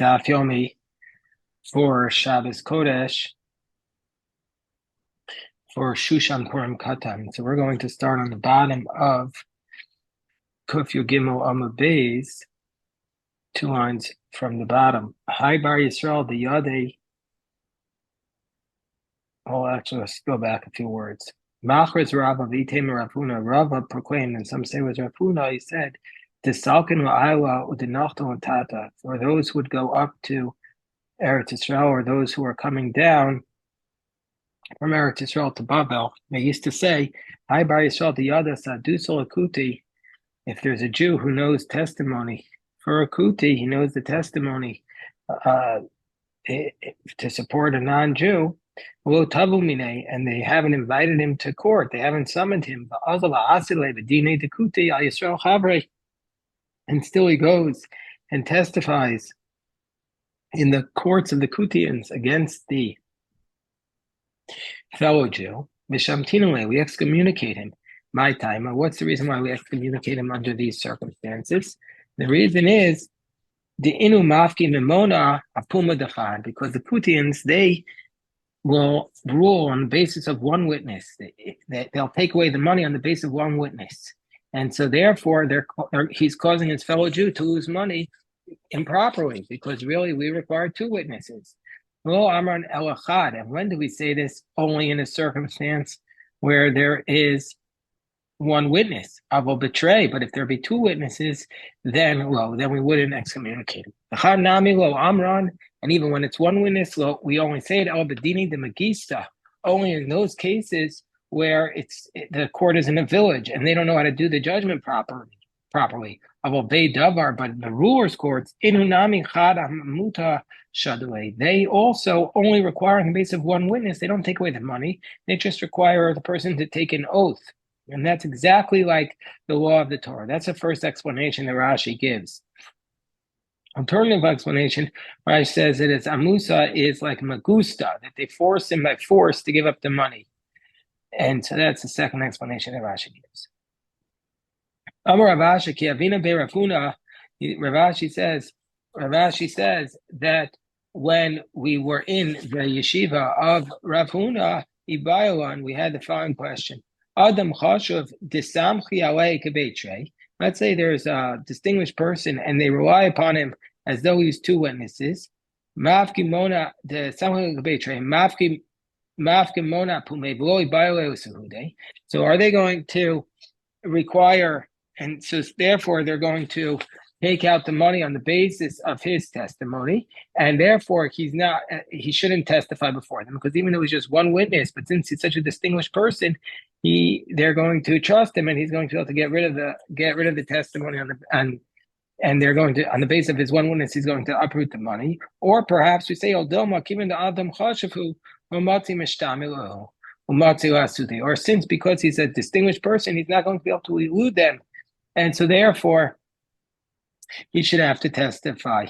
Daf Yomi for Shabbos Kodesh for Shushan Purim Katan. So we're going to start on the bottom of Kuf Gimel Amud Beis, 2 lines from the bottom. Hi Bar Yisrael the Yadei. Oh, actually, let's go back a few words. Machris Rava Vitem Rafuna. Rava proclaimed, and some say it was Rafuna. He said, "Desalkin la'ayla u'denachto tata." For those who would go up to Eretz Yisrael, or those who are coming down from Eretz Yisrael to Babel, they used to say, "Hi Bar Yisrael the Yada Sadusal Akuti." If there's a Jew who knows testimony for Akuti, he knows the testimony uh, to support a non-Jew. And they haven't invited him to court. They haven't summoned him. And still he goes and testifies in the courts of the Kutians against the fellow Jew. We excommunicate him. My time. What's the reason why we excommunicate him under these circumstances? The reason is the inu mafki memona apuma dafan, because the Kutians, they will rule on the basis of one witness. They'll take away the money on the basis of one witness. And so therefore, he's causing his fellow Jew to lose money improperly, because really we require two witnesses. Well, Amran elachad. And when do we say this? Only in a circumstance where there is one witness. I will betray, but if there be two witnesses, then we wouldn't excommunicate him. Amran. And even when it's one witness, we only say it al bedini de magista, only in those cases where the court is in a village and they don't know how to do the judgment properly. But the rulers' courts, they also only require on the basis of one witness. They don't take away the money. They just require the person to take an oath. And that's exactly like the law of the Torah. That's the first explanation that Rashi gives. Alternative explanation, Rashi says that it's amusa is like magusta, that they force him by force to give up the money. And so that's the second explanation that Rashi gives. Amar Ravashi ki avina be Rafuna, Ravashi says that when we were in the yeshiva of Rafuna, Ibayalan, we had the following question. Adam chashuv disamchi alei kebetrei. Let's say there's a distinguished person and they rely upon him as though he's two witnesses. Mafki mona the samchi kebetrei. Mafki mona pume v'lo ibayale usahude. So are they going to require? And so therefore they're going to take out the money on the basis of his testimony, and therefore he shouldn't testify before them, because even though he's just one witness, but since he's such a distinguished person, they're going to trust him, and he's going to be able to get rid of the testimony and they're going to, on the basis of his one witness, he's going to uproot the money. Or perhaps we say, or since because he's a distinguished person, he's not going to be able to elude them. And so therefore, he should have to testify.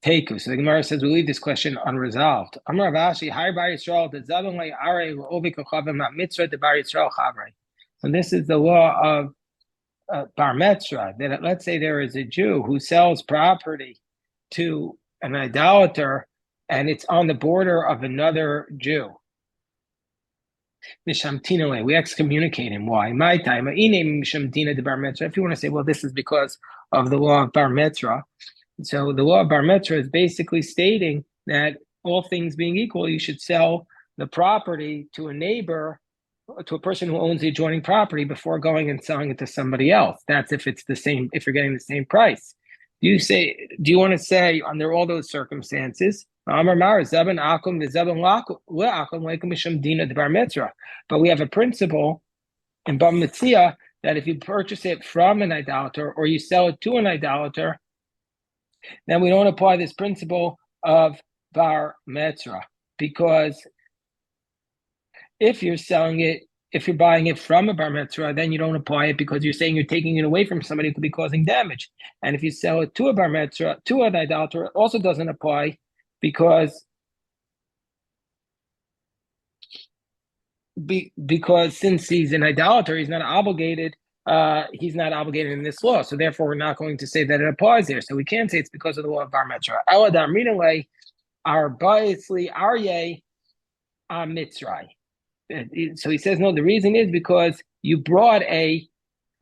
Teku. So the Gemara says we leave this question unresolved. Amar Ravashi, Har Bar Yisrael, the Zavan Le Are Ovi Kochavim Mitzvah de Bar Yisrael Chavrei. So this is the law of Bar Mitzvah, that let's say there is a Jew who sells property to an idolater and it's on the border of another Jew. We excommunicate him. Why? My time. If you want to say, well, this is because of the law of Bar Mitzvah. So the law of Bar Mitzvah is basically stating that all things being equal, you should sell the property to a neighbor, to a person who owns the adjoining property before going and selling it to somebody else. That's if it's the same, if you're getting the same price. Do you want to say under all those circumstances, but we have a principle in Bava Kamma that if you purchase it from an idolater or you sell it to an idolater, then we don't apply this principle of Bar Mitzvah, because if you're buying it from a Bar Mitzvah, then you don't apply it, because you're saying you're taking it away from somebody who could be causing damage. And if you sell it to a Bar Mitzvah, to an idolater, it also doesn't apply, because since he's an idolater, he's not obligated he's not obligated in this law. So therefore, we're not going to say that it applies there. So we can't say it's because of the law of Bar Mitzvah. Eladam Rinale, our Baisli Arye Mitzray. So he says, no, the reason is because you brought a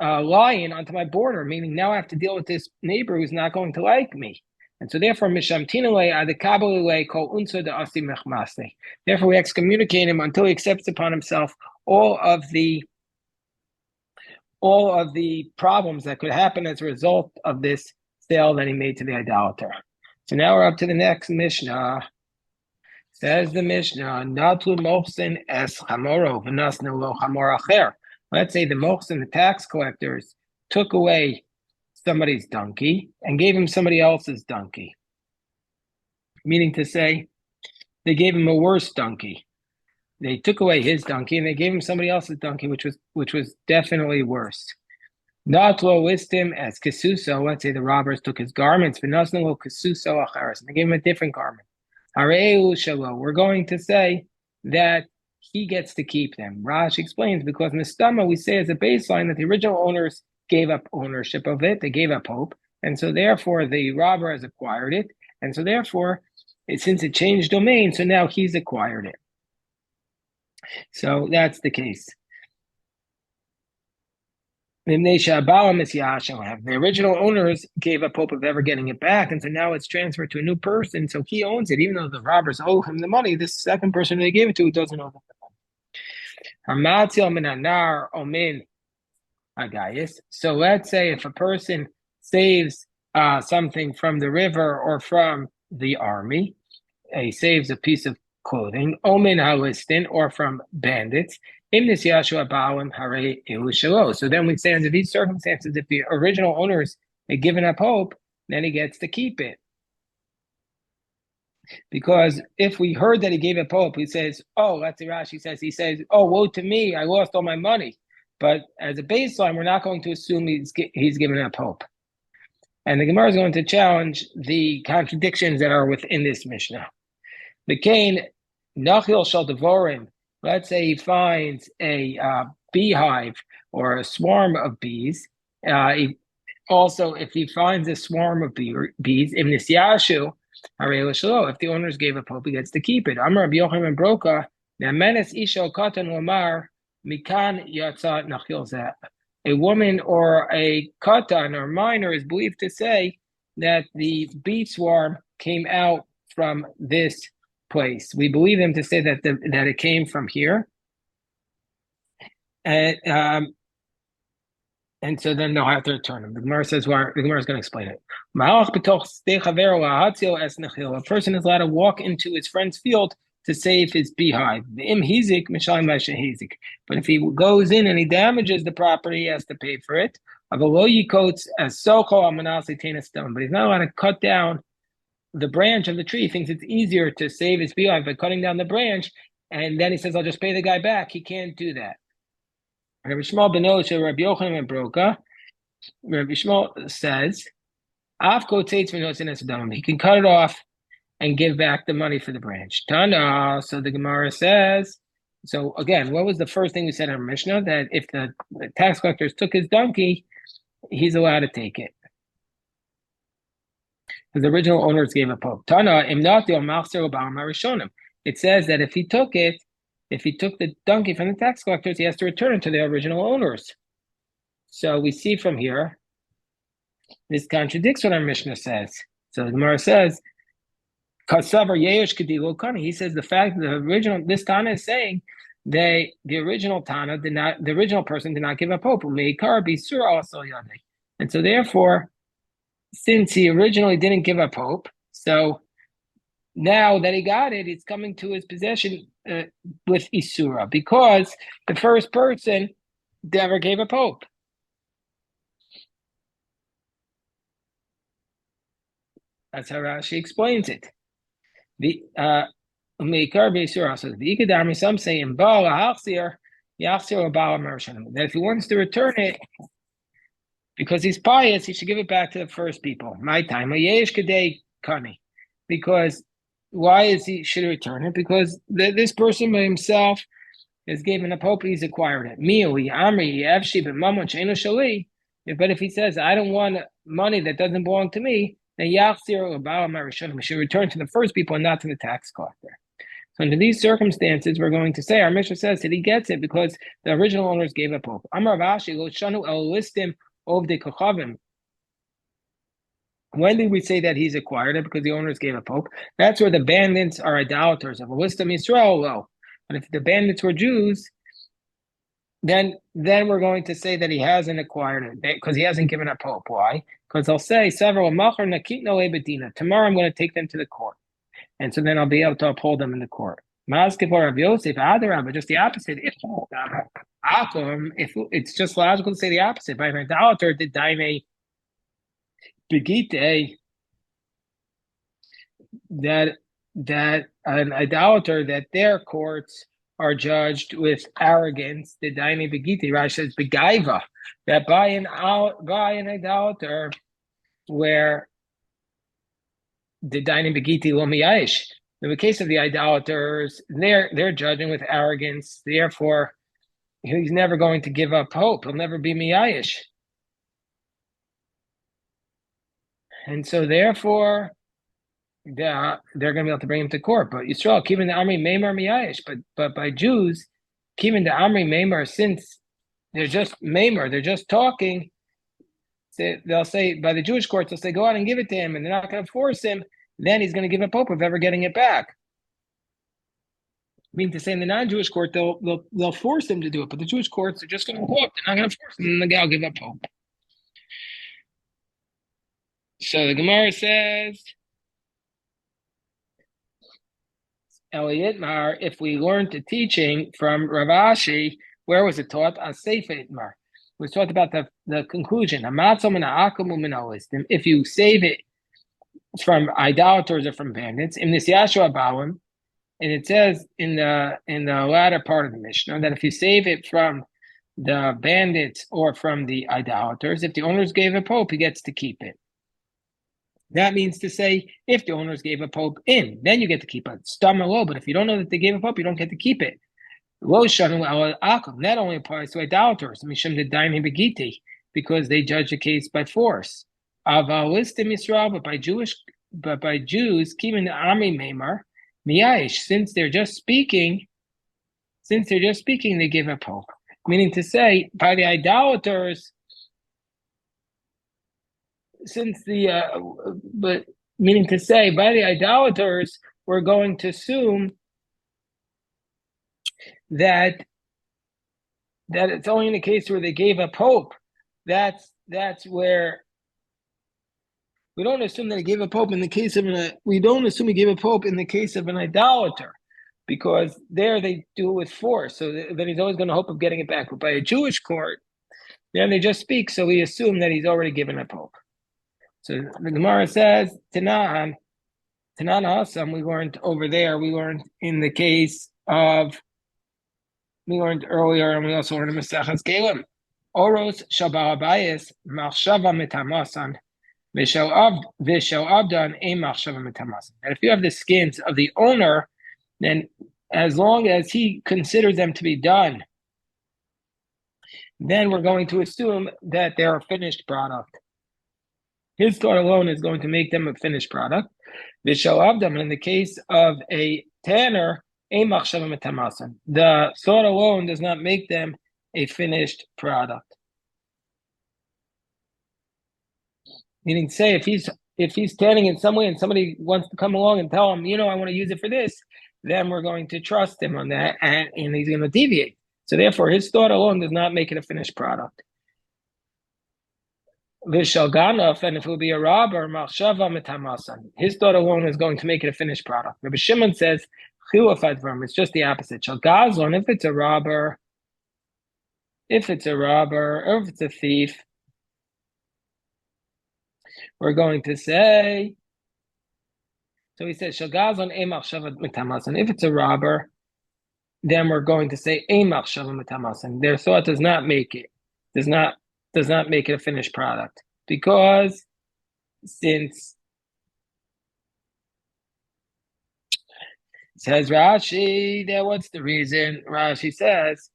lion onto my border, meaning now I have to deal with this neighbor who's not going to like me. And so therefore, therefore we excommunicate him until he accepts upon himself all of the problems that could happen as a result of this sale that he made to the idolater. So now we're up to the next Mishnah. Says the Mishnah, Natlu Mochsin es Chamoro v'nasnu lo Chamor acher. Let's say the Mochsin, the tax collectors, took away somebody's donkey and gave him somebody else's donkey. Meaning to say, they gave him a worse donkey. They took away his donkey and they gave him somebody else's donkey, which was definitely worse. Natlo wistim as Kisuso. Let's say the robbers took his garments, v'nasnu lo Kisuso acheres, and they gave him a different garment. We're going to say that he gets to keep them. Rashi explains, because Mistama, we say as a baseline that the original owners gave up ownership of it, they gave up hope, and so therefore the robber has acquired it, and so therefore, since it changed domain, so now he's acquired it. So that's the case. The original owners gave up hope of ever getting it back, and so now it's transferred to a new person, so he owns it, even though the robbers owe him the money. This second person they gave it to doesn't owe them the money. So let's say if a person saves something from the river or from the army, he saves a piece of clothing, omen halistin, or from bandits. So then we say under these circumstances, if the original owners had given up hope, then he gets to keep it. Because if we heard that he gave up hope, he says, oh, that's what Rashi says. He says, oh, woe to me, I lost all my money. But as a baseline, we're not going to assume he's given up hope. And the Gemara is going to challenge the contradictions that are within this Mishnah. The Cain, Nachil shall devorim. Let's say he finds a beehive or a swarm of bees. Also, if he finds a swarm of bees, if the owners gave up hope, he gets to keep it. Amar Rabbi Yochanan Broka, Namenes Isha Katan Lamar, Mikan Yatzat Nachil Zeh. A woman or a katan or minor is believed to say that the bee swarm came out from this place. We believe them to say that it came from here, and so then they'll have to return them. The Gemara says, well, the Gemara is going to explain it. A person is allowed to walk into his friend's field to save his beehive. But if he goes in and he damages the property, he has to pay for it. But he's not allowed to cut down the branch of the tree. He thinks it's easier to save his beehive by cutting down the branch, and then he says, I'll just pay the guy back. He can't do that. Rabbi Shmuel ben Osha, Rabbi Yochanan ben Broka, Rabbi Shmuel says, he can cut it off and give back the money for the branch. Tana, so the Gemara says, so again, what was the first thing we said in our Mishnah? That if the tax collectors took his donkey, he's allowed to take it. The original owners gave up hope. Tana, it says that if he took the donkey from the tax collectors, he has to return it to the original owners. So we see from here, this contradicts what our Mishnah says. So the Gemara says, he says the fact that this Tana is saying the original person did not give up hope. And so therefore, since he originally didn't give up hope, so now that he got it, it's coming to his possession with Isura, because the first person never gave up hope. That's how Rashi explains it. Some say in that if he wants to return it because he's pious, he should give it back to the first people. My time, because why should he return it? Because this person by himself is given a pope, he's acquired it. Miui, Amri, Evshi, B'mamon, Sheinu Shali. But if he says, I don't want money that doesn't belong to me, then Yachzir Bava Kamma, we should return to the first people and not to the tax collector. So under these circumstances, we're going to say, our Mishnah says that he gets it because the original owners gave a pope. Amar Vashi, Lo Shanu El Listim of the Kochavim. When did we say that he's acquired it? Because the owners gave a pope. That's where the bandits are idolaters. Of a Listim Yisrael, well. But if the bandits were Jews, then we're going to say that he hasn't acquired it because he hasn't given a pope. Why? Because they'll say several tomorrow I'm going to take them to the court. And so then I'll be able to uphold them in the court. Maskepor of Yosef, but just the opposite. If it's just logical to say the opposite. By an idolater, the daime begite, that an idolater, that their courts are judged with arrogance. The daime begite, Rashi says begaiva, that by an idolater, where the daime begite lo miyash. In the case of the idolaters, they're judging with arrogance. Therefore, he's never going to give up hope. He'll never be miyash. And so therefore, they're going to be able to bring him to court. But Yisrael, keeping the Amri Meimar miyash. But by Jews, keeping the Amri Meimar, since they're just Meimar, they're just talking, they'll say, by the Jewish courts, they'll say, go out and give it to him, and they're not going to force him. Then he's going to give up hope of ever getting it back. Meaning to say in the non-Jewish court, they'll force him to do it, but the Jewish courts are just going to hope. They're not going to force him, and the guy will give up hope. So the Gemara says, Elliot Mar, if we learned the teaching from Rav Ashi, where was it taught? On Sefer Itmar. It was taught about the conclusion. If you save it from idolaters or from bandits, in this Yashua Bawim, and it says in the latter part of the Mishnah that if you save it from the bandits or from the idolaters, if the owners gave a pope, he gets to keep it. That means to say, if the owners gave a pope in, then you get to keep it. Stam and low, but if you don't know that they gave a pope, you don't get to keep it. Lo shanu al akum. That only applies to idolaters. Mishum de daim begiti, because they judge the case by force. Avalistim Yisrael, but by Jews, keeping the Ami Meimar, miyash, since they're just speaking, they give a pope. Meaning to say, by the idolaters, meaning to say, by the idolaters, we're going to assume that it's only in the case where they gave a pope. That's where we don't assume that he gave a pope in the case of we don't assume he gave a pope in the case of an idolater, because there they do it with force. So then he's always going to hope of getting it back. But by a Jewish court, then they just speak, so we assume that he's already given a pope. So the Gemara says, Tanan Hasam, we learned over there, we learned in the case of, we learned earlier, and we also learned in Masechas Kelim, Oros Shabal Abayis, Machshava Metamasan, Vishal Abdan, A Machshava Metamasan. And if you have the skins of the owner, then as long as he considers them to be done, then we're going to assume that they're a finished product. His thought alone is going to make them a finished product. Vishal Abdam, in the case of a tanner, a machshava metamasan. The thought alone does not make them a finished product. Meaning, say if he's tanning in some way and somebody wants to come along and tell him, I want to use it for this, then we're going to trust him on that, and he's going to deviate. So therefore, his thought alone does not make it a finished product. Vishalganov, and if it will be a robber, machshava metamasan. His thought alone is going to make it a finished product. Rabbi Shimon says, it's just the opposite. Shalgazon, if it's a robber, or if it's a thief, we're going to say, so he says, Shalgazon e machshava metamasan. If it's a robber, then we're going to say, e machshava metamasan. Their thought does not make it a finished product, because since Says Rashi, there what's the reason? Rashi says,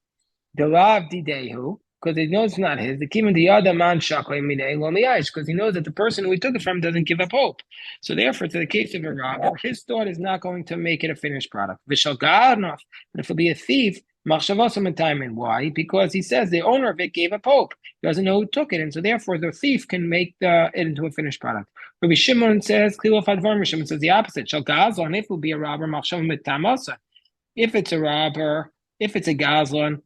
the lav didehu, because he knows it's not his. The kiman the other man shaklei minei lo miyash, because he knows that the person who he took it from doesn't give up hope. So therefore, to the case of a robber, his thought is not going to make it a finished product. V'shal gadnaf, but if it'll be a thief, machshavosam time. Why? Because he says the owner of it gave up hope. He doesn't know who took it, and so therefore the thief can make it into a finished product. Rabbi Shimon says, Klilo Fadvar, Shimon says the opposite. Shal gazlan, if it will be a robber, machshav mitamasa. If it's a robber, if it's a gazlan,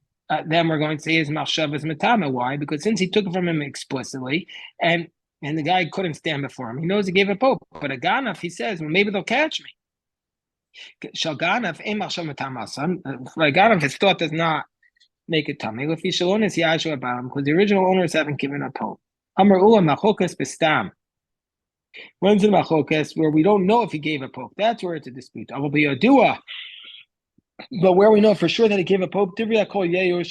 then we're going to say his machshav is metama. Why? Because since he took it from him explicitly, and the guy couldn't stand before him, he knows he gave a pope. But a ganaf, he says, well, maybe they'll catch me. Shal ganaf, ein machshav metama. For a ganaf, his thought does not make it tummy. If he shalon is yashu about him, because the original owners haven't given up hope. Amar ula machokas bestam. When's the machokas where we don't know if he gave a pope? That's where it's a dispute. But where we know for sure that he gave a pope, everybody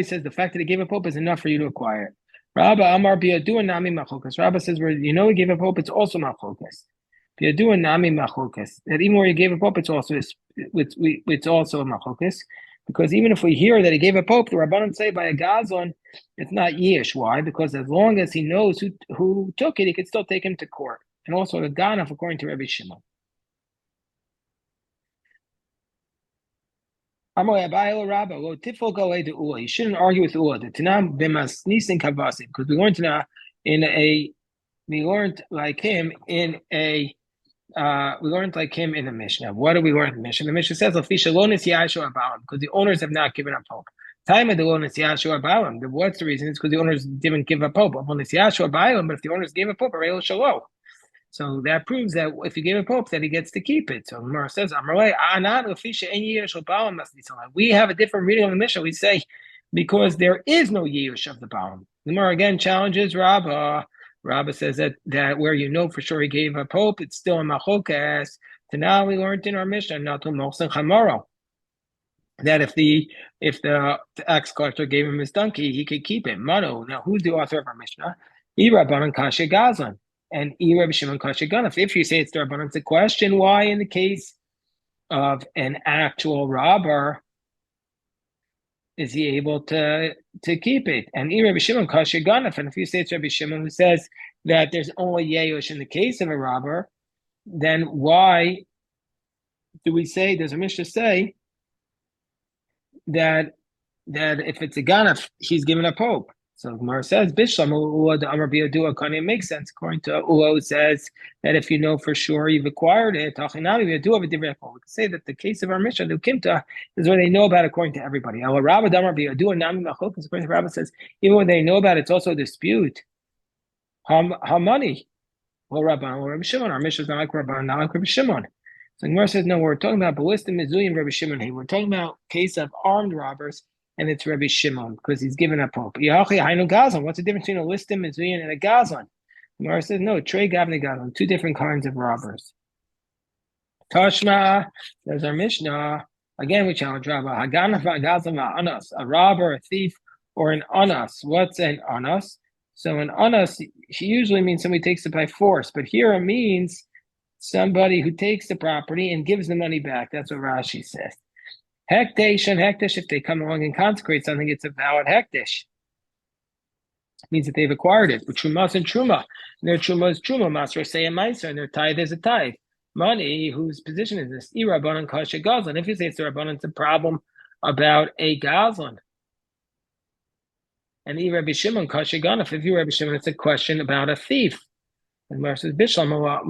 says the fact that he gave a pope is enough for you to acquire it. Rabba Amar Biadu Nami Machokas. Rabba says where you know he gave a pope, it's also Machokas. Biadu Nami Machokas. That even where he gave a pope, it's also a Machokas. Because even if we hear that he gave a pope, the Rabbanan say by a Gazon, it's not Yish. Why? Because as long as he knows who took it, he could still take him to court. And also the Ganaf, according to Rabbi Shimon. You shouldn't argue with Ula. Because we learned like him in a Mishnah. What do we learn in the Mishnah? The Mishnah says because the owners have not given up hope. What's the reason? It's because the owners didn't give up hope. But if the owners gave up hope, so that proves that if you give a pope, that he gets to keep it. So Gemara says, we have a different reading of the Mishnah. We say, because there is no Yush of the Baal. Gemara again challenges Rabbah. Rabbah says that where you know for sure he gave a pope, it's still a machokas. So now we learned in our Mishnah, not to Mochsen Chamoro, that if the tax collector gave him his donkey, he could keep it. Mano. Now, who's the author of our Mishnah? Rabbanan Kasha Gazlan. And Rabbi Shimon Kasha Ganaf. If you say it's the Rabbanan, it's a question why in the case of an actual robber is he able to keep it? And Rabbi Shimon Kasha Ganaf. And if you say it's Rabbi Shimon who says that there's only Yeush in the case of a robber, then why do we say, does a Mishnah say that if it's a Ganaf, he's given up hope? So Gemara says, Bishlam the Amar Biadu Akani makes sense according to Ulo says that if you know for sure you've acquired it, we do have a different. We can say that the case of our Mishnah, the Kimta, is what they know about according to everybody. According to Rabbi says, even when they know about it, it's also a dispute. How money? Well, Rabbi Shimon, our Mishnah is not like Rabbi, not like Rabbi Shimon. So Gemara says, no, we're talking about ballistic Mizui and Rabbi Shimon. Hey, we're talking about case of armed robbers. And it's Rabbi Shimon because he's given up hope. What's the difference between a listim, mizuyin, and a gazlan? Gemara says no. Trey gavne gazlan, two different kinds of robbers. Tashma, there's our Mishnah. Again, we challenge Rabbi. Haganaf gazlan anas, a robber, a thief, or an anas. What's an anas? So an anas usually means somebody takes it by force, but here it means somebody who takes the property and gives the money back. That's what Rashi says. Hekdesh and hekdesh, if they come along and consecrate something, it's a valid hekdesh. It means that they've acquired it. With trumas and truma. And their truma is truma, masra say a meiser, and their tithe is a tithe. Money, whose position is this? Rabbanan kasha gazlan. If you say it's a Rabbanan, it's a problem about a gazlan. And Rabbi Shimon kasha ganaf. If you Rabbi Shimon, it's a question about a thief. And Mar says, Bishlam, Amar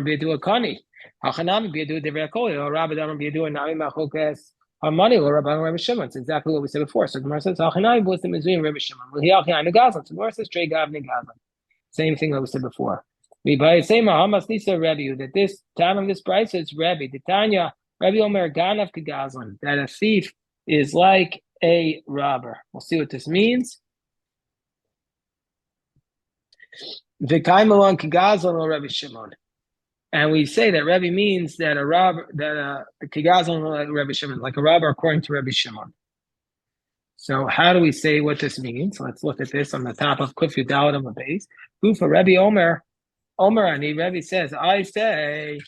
Bidu Akani. Hachanami Bidu Devrakoli, or Rabbi Damar Bidu and Nami Machokas, or money, or Rabbi Shimon. It's exactly what we said before. So Gemara says, Hachanami was the Mizuim Rabbi Shimon. Well, he Hachanami Gazlan. So Gemara says, Trey Gavni Gazlan. Same thing that we said before. We by say Mahamas Nisa Rebbe, that this time of this price is Rebbe. The Tanya, Rebbe Omer Ganav Kagazlan, that a thief is like a robber. We'll see what this means. V'kaimalon Kagazlan or Rebbe Shimon. And we say that Rebbe means that a robber, that a Kigazon like Rebbe Shimon, like a robber according to Rebbe Shimon. So how do we say what this means? Let's look at this on the top of Kuf Yudalad on the base. Ufa Rebbe Omer Omer Ani, Rebbe says, I say,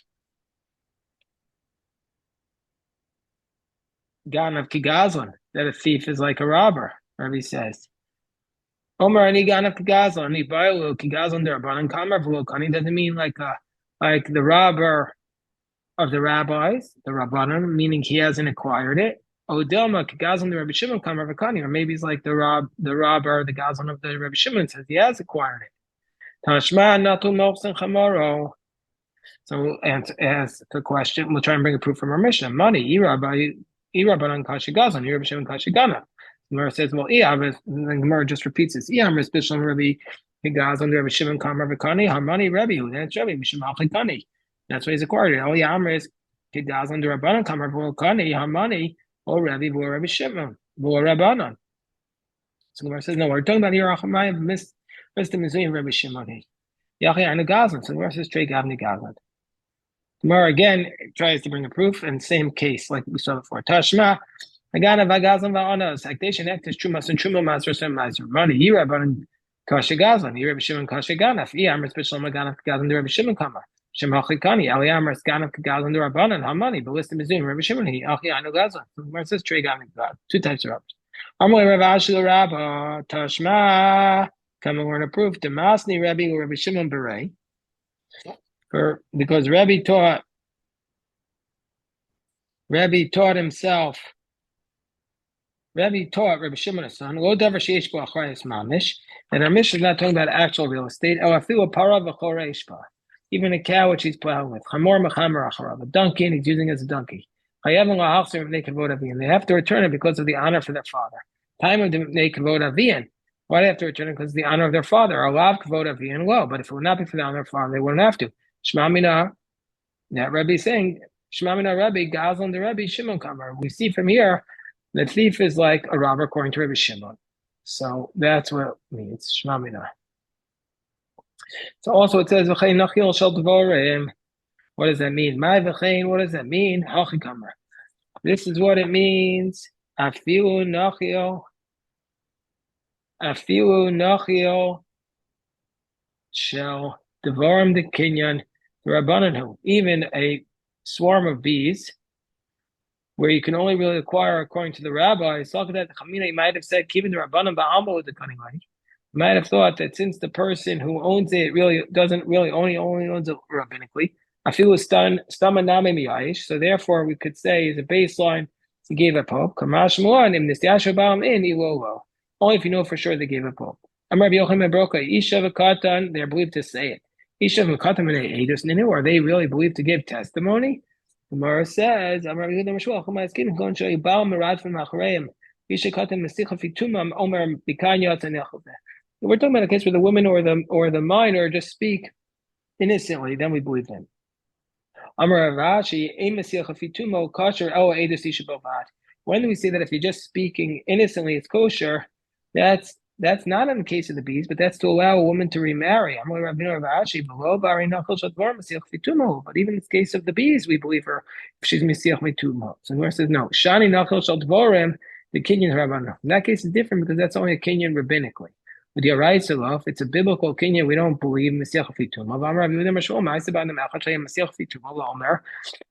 Ganav Kigazlan, that a thief is like a robber, Rebbe says. Omer Ani Ganav Kigazlan, Ani Bailu Kigazlan Darabanan Kamar Vlokani doesn't mean like the robber of the rabbis, the Rabbanan, meaning he hasn't acquired it. Odilma Kigazlan the Rebbe Shimon Kamar Vakani, or maybe he's like the robber, the Gazlan of the Rebbe Shimon says he has acquired it. Tashma Natu Mochsen Chamoro. So we'll ask the question. We'll try and bring a proof from our Mishnah. Money, Irabanan Kashigazan, Irabashim Kashigana. The Gemara says, well, the Gemara just repeats this. Iyam Rizbishlam Rabbi Higazan, Rabbi Shimon Kamar Vikani, Harmani Rebbe, that's Rebbe, Mishim Achikani. That's what he's acquired. Oh, Yam is Higazan, Rabbanan Kamar Vikani, Harmani, or Rebbe, or Rabbi Shimon, or Rabbanan. So the Gemara says, no, we're talking about here, Achamai, Mr. Mizuyim, Rabbi Shimon. Yachi Anagazan. So the Gemara says, Trey Gavni Gazan. Gemara again tries to bring a proof, and same case like we saw before. Tashma, Agana Vagazan Vaonos, Actation Actus Chumas and Chuma Master Sem Master Money, Yiraban Kashigazan, Yirab Shimon Kashiganaf, Yamr Special Magana Gazan, the Rabbi Shimon Kamar, Shemachikani, Aliamr Sganaf Gazan, the Rabbanan, Hamani, Ballistim Mizum, Rabbi Shimon, Achiano Gazan. Where it says Trey Gavni God, two types of robbers. Amoy Rav Ashul Rabba, Tashma, come and we're going to prove to Masni Rabbi or Rabbi Shimon Beret. Because Rabbi taught himself. Rabbi taught Rabbi Shimon his son. Lo davar sheish bo achrayus mamish. And our Mishnah is not talking about actual real estate. Even a cow which he's plowing with. Chamor mechamer acharav. A donkey and he's using it as a donkey. They have to return it because of the honor for their father. Time of the kavod avian. Why do they have to return it? Because of the honor of their father. Alav kavod avian lo. But if it would not be for the honor of their father, they wouldn't have to. Shmamina, that Rebbe is saying, Shmamina Rebbe, Gazlan the Rebbe, Shimon Kamar. We see from here, the thief is like a robber according to Rebbe Shimon. So that's what it means, Shmamina. So also it says, V'chein nachil shel dvorim. What does that mean? My v'chein, what does that mean? Hachi Kamar. This is what it means. Afilu nachil shel dvorim the kinyan. Rabbanan, even a swarm of bees, where you can only really acquire according to the rabbis, that the Chamina might have said, keeping the Rabbanan ba'amal with the cunning way. You might have thought that since the person who owns it really doesn't really only owns it rabbinically, I feel it's done stamaname miyayish. So therefore, we could say as a baseline, he gave up hope. Kamash mu'anim nisdasha ba'am in ilolo. Only if you know for sure they gave up hope. Amar Yochanan Broka, Isha v'katan, they're believed to say it. Are they really believed to give testimony? The Gemara says, we're talking about a case where the women or the minor just speak innocently, then we believe them. When do we say that if you're just speaking innocently, it's kosher? That's not in the case of the bees, but that's to allow a woman to remarry. But even in the case of the bees, we believe her if she's Mesiach Mituma. So the Gemara says, no. Shani Nachal Shal Dvorim, the Kinyan Rabbanan. In that case, it's different because that's only a Kinyan rabbinically. With the Araisa, if it's a biblical Kinyan, we don't believe Mesiach Mituma.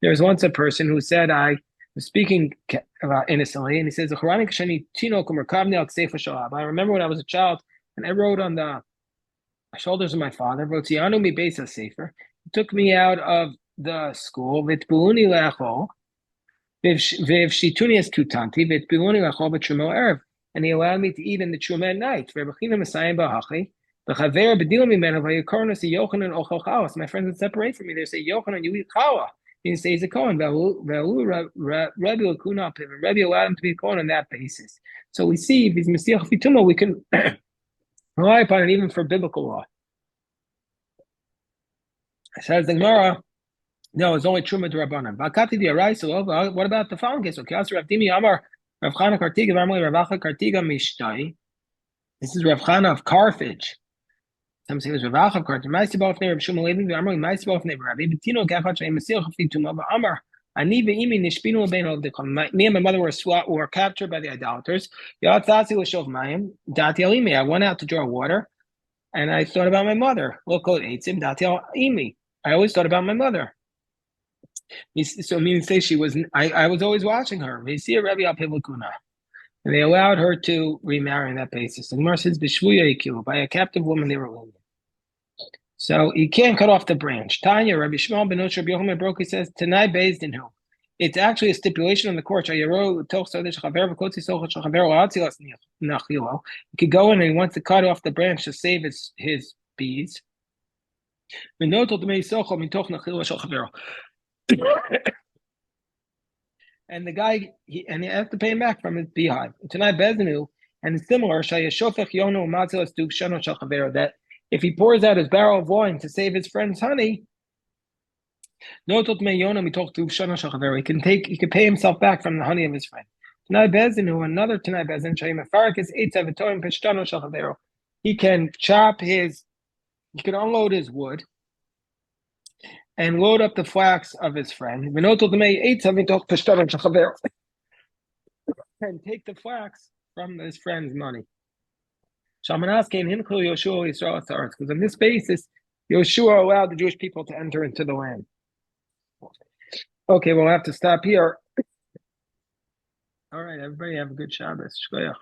There was once a person who said, I was speaking innocently, and he says, I remember when I was a child, and I rode on the shoulders of my father. He took me out of the school, and he allowed me to eat in the truma at night. My friends would separate from me. They say, Yochanan, you eat chawa. He didn't say he's a Kohen. Rebbe allowed him to be a Kohen on that basis. So we see if he's Mesiach Fituma, we can rely upon it even for biblical law. Says the Gemara, no, it's only Truma to Rabbanan. What about the following case? Okay, Rav Dimi Amar Rav Chana Kartiga Rav Acha Kartiga Mishtai. This is Rav Chana of Carthage. Some say it was Rav Acha of Carthage. Ma'aseh b'ofnei Rav Shmuel Levi v'Amar Ma'aseh b'ofnei Rabbi Betino Gafat Shem Mesiach Fituma v'Amar Ani ve'imi nishpinu bein ovdecham. Me and my mother were captured by the idolaters. Yatzasi l'shov mayim dati alimi. I went out to draw water. And I thought about my mother. I always thought about my mother. So meaning to say I was always watching her. And they allowed her to remarry on that basis. And Mar says, by a captive woman they were living. So you can't cut off the branch. Tanya, Rabbi Shmuel ben Rabbi Yochanan Broki says, Tanai based in who? It's actually a stipulation on the court. You could go in and he wants to cut off the branch to save his bees. And the guy, he has to pay him back from his beehive. Tonight, Bezinu, and it's similar, that if he pours out his barrel of wine to save his friend's honey, he can pay himself back from the honey of his friend. Tonight, Bezinu, another tonight Bezin, he can he can unload his wood and load up the flax of his friend, and take the flax from his friend's money. Because on this basis, Yoshua allowed the Jewish people to enter into the land. Okay, we'll have to stop here. All right, everybody have a good Shabbos. Shkoyach.